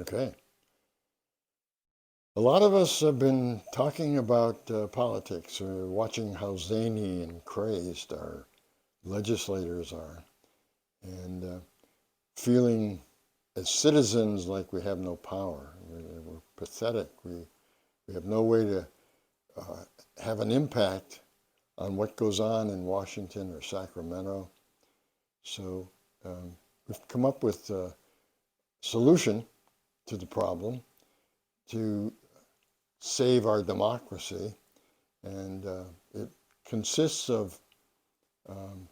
Okay. A lot of us have been talking about politics or watching how zany and crazed our legislators are and feeling as citizens like we have no power. We're pathetic. We have no way to uh, have an impact on what goes on in Washington or Sacramento. So we've come up with a solution to the problem to save our democracy, and it consists of um,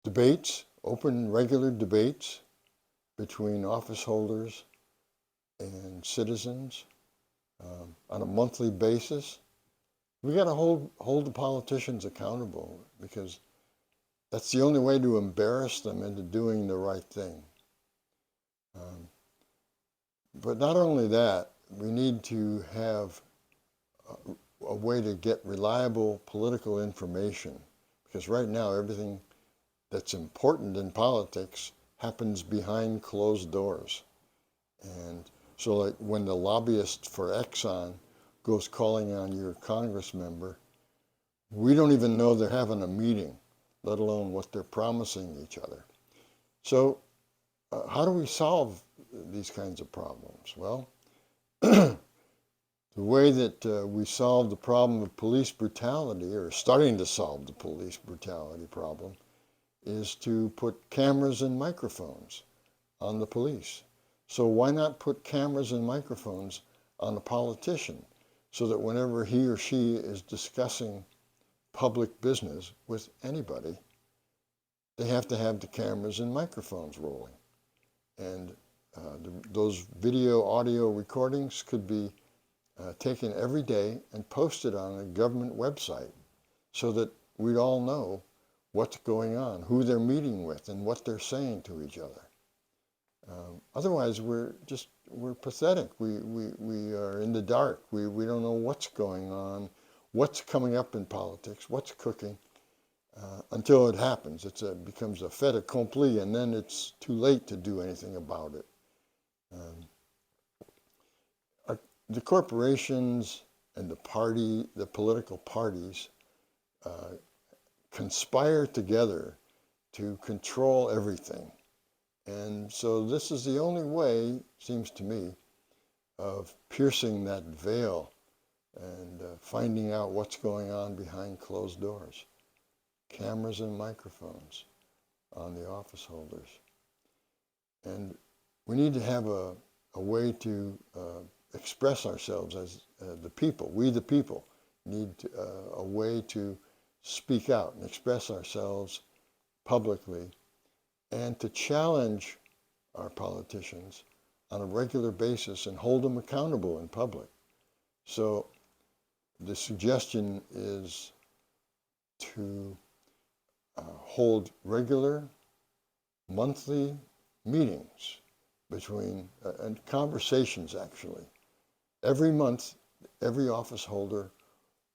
debates, open, regular debates between office holders and citizens on a monthly basis. We got to hold the politicians accountable because that's the only way to embarrass them into doing the right thing. Um, but not only that, we need to have a way to get reliable political information because right now everything that's important in politics happens behind closed doors. And so, like when the lobbyist for Exxon goes calling on your congress member, we don't even know they're having a meeting, let alone what they're promising each other. So, how do we solve these kinds of problems? Well, the way that we solve the problem of police brutality, or starting to solve the police brutality problem, is to put cameras and microphones on the police. So why not put cameras and microphones on a politician so that whenever he or she is discussing public business with anybody, they have to have the cameras and microphones rolling. And those video audio recordings could be taken every day and posted on a government website so that we'd all know what's going on, who they're meeting with, and what they're saying to each other. Otherwise, we're pathetic. We are in the dark. We don't know what's going on, what's coming up in politics, what's cooking, until it happens. It becomes a fait accompli, and then it's too late to do anything about it. Um, the corporations and the political parties, uh, conspire together to control everything. And so this is the only way, seems to me, of piercing that veil and finding out what's going on behind closed doors. Cameras and microphones on the office holders. And we need to have a way to express ourselves as the people. We, the people, need a way to speak out and express ourselves publicly and to challenge our politicians on a regular basis and hold them accountable in public. So the suggestion is to hold regular monthly meetings between, and conversations actually. Every month, every office holder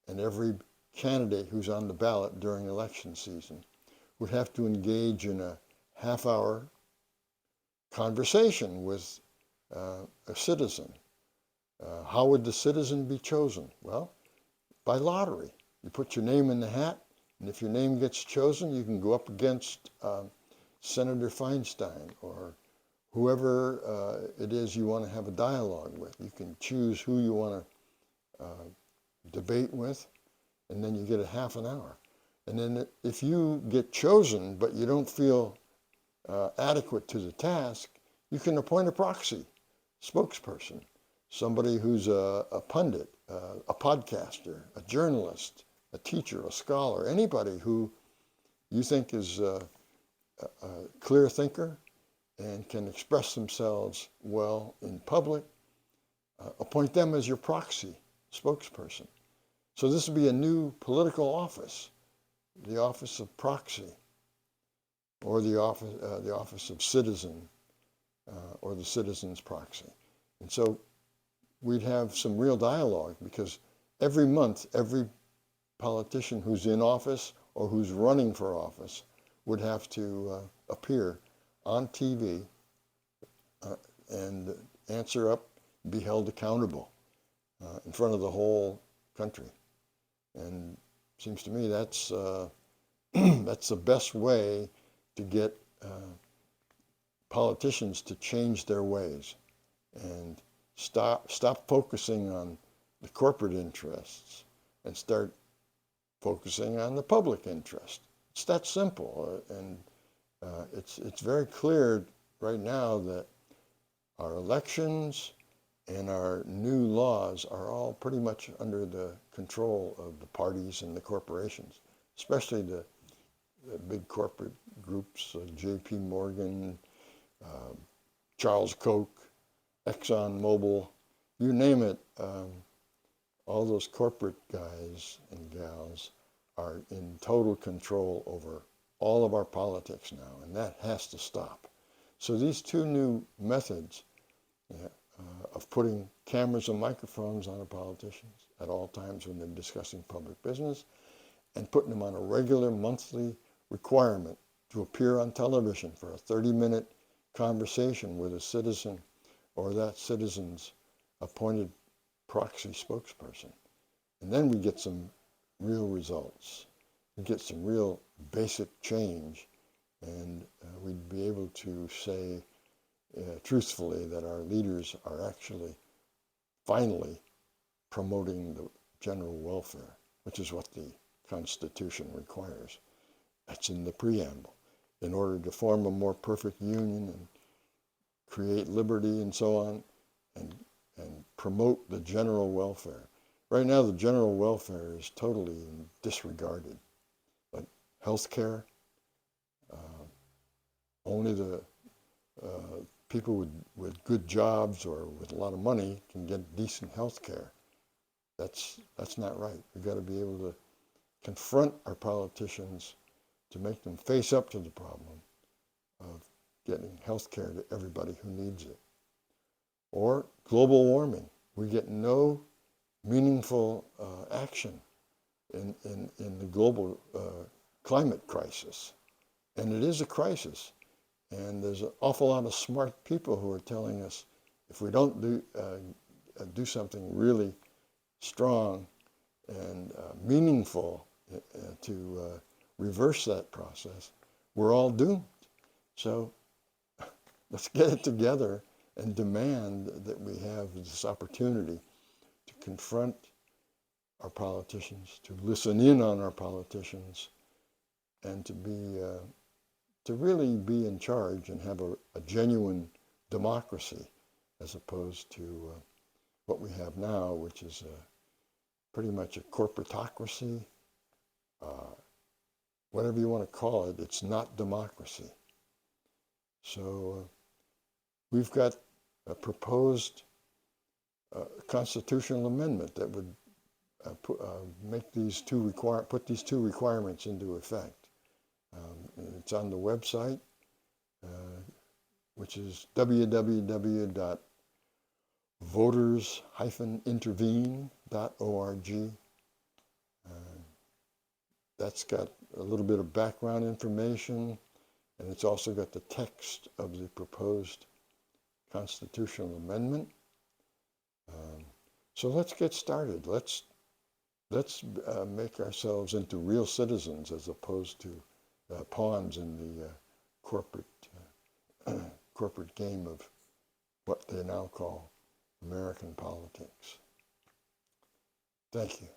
and every candidate who's on the ballot during election season would have to engage in a half-hour conversation with a citizen. How would the citizen be chosen? Well, by lottery. You put your name in the hat, and if your name gets chosen, you can go up against Senator Feinstein or whoever it is you want to have a dialogue with. You can choose who you want to debate with, and then you get a half an hour. And then if you get chosen, but you don't feel adequate to the task, you can appoint a proxy spokesperson, somebody who's a pundit, a podcaster, a journalist, a teacher, a scholar, anybody who you think is a clear thinker and can express themselves well in public, appoint them as your proxy spokesperson. So this would be a new political office, the office of proxy, or the office of citizen, or the citizen's proxy. And so we'd have some real dialogue because every month, every politician who's in office or who's running for office would have to appear on TV and answer up, be held accountable in front of the whole country. And it seems to me that's that's the best way to get politicians to change their ways and stop focusing on the corporate interests and start focusing on the public interest. It's that simple, and it's very clear right now that our elections and our new laws are all pretty much under the control of the parties and the corporations, especially the big corporate groups, J.P. Morgan, Charles Koch, Exxon Mobil, you name it. All those corporate guys and gals are in total control over all of our politics now, and that has to stop. So these two new methods of putting cameras and microphones on the politicians at all times when they're discussing public business, and putting them on a regular monthly requirement to appear on television for a 30-minute conversation with a citizen or that citizen's appointed proxy spokesperson. And then we get some real results. We get some real basic change, and we'd be able to say truthfully that our leaders are actually finally promoting the general welfare, which is what the Constitution requires. That's in the preamble. In order to form a more perfect union and create liberty and so on, and promote the general welfare. Right now, the general welfare is totally disregarded. But health care, only the people with good jobs or with a lot of money can get decent health care. That's not right. We've got to be able to confront our politicians to make them face up to the problem of getting health care to everybody who needs it. Or global warming. We get no meaningful action in the global climate crisis. And it is a crisis. And there's an awful lot of smart people who are telling us if we don't do something really strong and meaningful to reverse that process, we're all doomed. So let's get it together and demand that we have this opportunity to confront our politicians, to listen in on our politicians, and to really be in charge and have a genuine democracy, as opposed to what we have now, which is pretty much a corporatocracy. Whatever you want to call it, it's not democracy. So we've got a proposed constitutional amendment that would put these two requirements into effect. It's on the website, which is www.voters-intervene.org. That's got a little bit of background information, and it's also got the text of the proposed constitutional amendment. So let's get started. Let's make ourselves into real citizens as opposed to pawns in the corporate game of what they now call American politics. Thank you.